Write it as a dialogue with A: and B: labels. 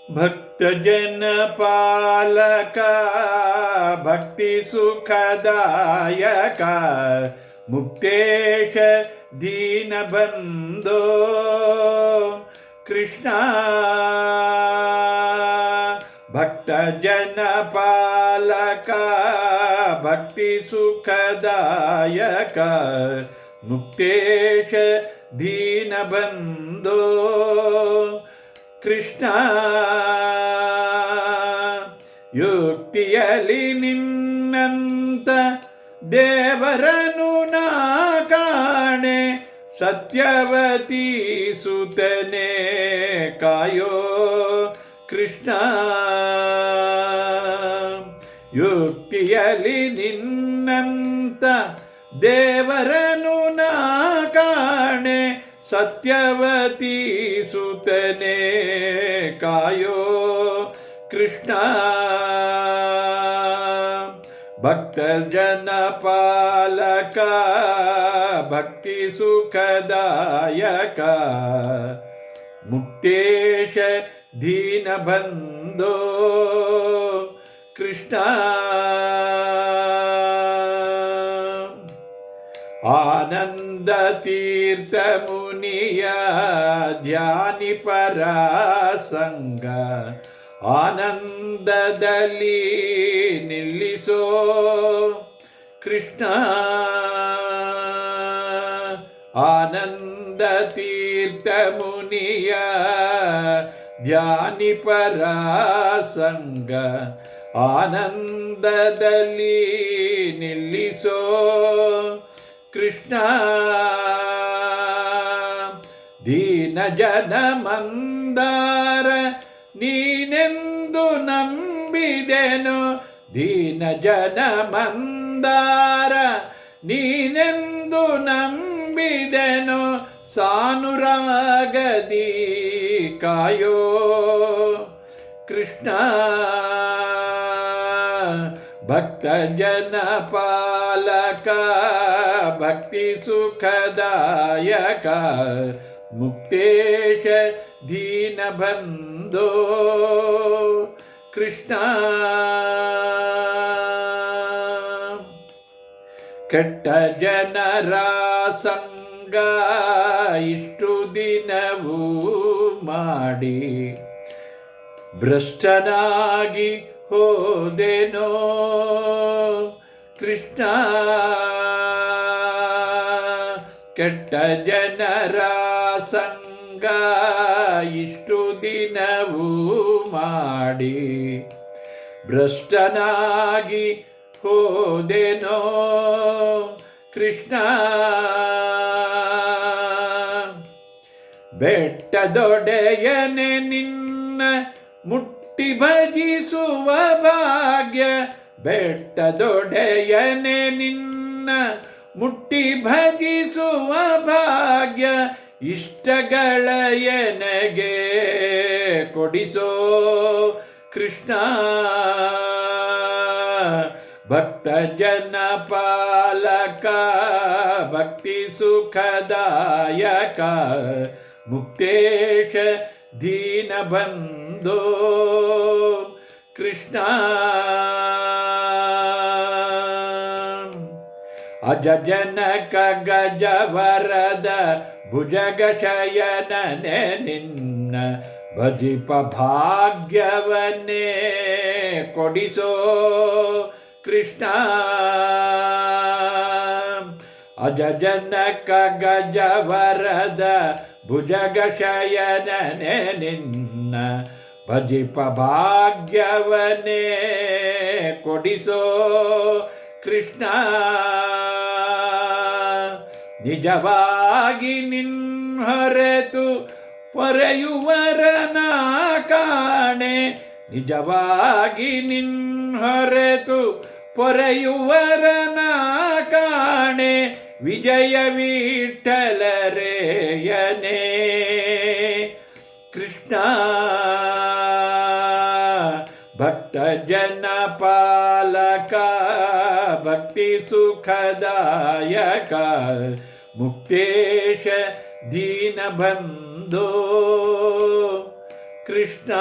A: ಭಕ್ತಜನ ಪಾಲಕ ಭಕ್ತಿ ಸುಖದಾಯಕ ಮುಕ್ತೇಶ ದೀನಬಂಧೋ ಕೃಷ್ಣ ಭಕ್ತಜನ ಪಾಲಕ ಭಕ್ತಿ ಸುಖದಾಯಕ ಮುಕ್ತೇಶ ದೀನಬಂಧೋ ಕೃಷ್ಣ ಯುಕ್ತಿಯಲ್ಲಿ ನಿನ್ನಂತ ದೇವರನು ನಾ ಕಾಣೆ ಸತ್ಯವತಿ ಸುತನೆ ಕಾಯೋ ಕೃಷ್ಣ ಯುಕ್ತಿಯಲ್ಲಿ ನಿನ್ನಂತ ದೇವರನು ನಾ ಕಾಣೆ ಸತ್ಯವತಿ ಸುತನೆ ಕಾಯೋ ಕೃಷ್ಣ ಭಕ್ತ ಜನ ಪಾಲಕ ಭಕ್ತಿ ಸುಖದಾಯಕ ಮುಕ್ತೇಶ ದೀನಬಂಧೋ ಕೃಷ್ಣ ಆನಂದ ತೀರ್ಥ ಮುನಿಯ ಧ್ಯಾನಿ ಪರಾಸಂಗ ಆನಂದದಲ್ಲಿ ನಿಲ್ಲಿಸೋ ಕೃಷ್ಣ ಆನಂದ ತೀರ್ಥ ಮುನಿಯ ಧ್ಯಾನಿ ಪರಾಸಂಗ ಆನಂದದಲ್ಲಿ ನಿಲ್ಲಿಸೋ ಕೃಷ್ಣ ದೀನ ಜನ ಮಂದಾರ ನೀನೆಂದು ನಂಬಿದೆನು ದೀನ ಜನ ಮಂದಾರ ನೀನೆಂದು ನಂಬಿದೆನು ಸಾನುರಾಗದಿ ಕಾಯೋ ಕೃಷ್ಣ ಭಕ್ತ ಜನ ಪಾಲಕ ಭಕ್ತಿ ಸುಖದಾಯಕ ಮುಕ್ತೇಶ ದೀನಬಂಧೋ ಕೃಷ್ಣ ಕೆಟ್ಟ ಜನರ ಸಂಗ ಇಷ್ಟು ದಿನವೂ ಮಾಡಿ ಭ್ರಷ್ಟನಾಗಿ ಹೋದೆನೋ ಕೃಷ್ಣ ಕೆಟ್ಟ ಜನರ ಸಂಗ ಇಷ್ಟು ದಿನವೂ ಮಾಡಿ ಭ್ರಷ್ಟನಾಗಿ ಹೋದೆನೋ ಕೃಷ್ಣ ಬೆಟ್ಟದೊಡೆಯನೆ ನಿನ್ನ ಮುಟ್ಟಿ ಭಜಿಸುವ ಭಾಗ್ಯ ಬೆಟ್ಟದೊಡೆಯನೆ ನಿನ್ನ ಮುಟ್ಟಿ ಭಜಿಸುವ ಭಾಗ್ಯ ಇಷ್ಟಗಳ ಎನಗೆ ಕೊಡಿಸೋ ಕೃಷ್ಣ ಭಕ್ತ ಜನ ಪಾಲಕ ಭಕ್ತಿ ಸುಖದಾಯಕ ಮುಕ್ತೇಶ ದೀನಬಂಧೋ ಕೃಷ್ಣ ಅಜ ಜನಕ ಗಜವರದ ಭುಜಗ ಶಯನನೆ ನಿನ್ನ ಭಜಿಪ ಭಾಗ್ಯವನ್ನೇ ಕೊಡಿಸೋ ಕೃಷ್ಣ ಅಜ ಜನಕ ಗಜವರದ ಭುಜಗ ಶಯನನೆ ನಿನ್ನ ಭಜಿಪ ಭಾಗ್ಯವನ್ನೇ ಕೊಡಿಸೋ ಕೃಷ್ಣ ನಿಜವಾಗಿ ನಿನ್ನ ಹೊರೆತು ಪೊರೆಯುವರನ ಕಾಣೆ ನಿಜವಾಗಿ ನಿನ್ನ ಹೊರೆತು ಪೊರೆಯುವರನ ಕಾಣೆ ವಿಜಯ ವಿಠಲರೇಯನೇ ಕೃಷ್ಣ ಭಕ್ತ ಜನ ಪಾಲಕ ಭಕ್ತಿ ಸುಖದಾಯಕ ಮುಕ್ತೇಶ ದೀನಬಂಧೋ ಕೃಷ್ಣ.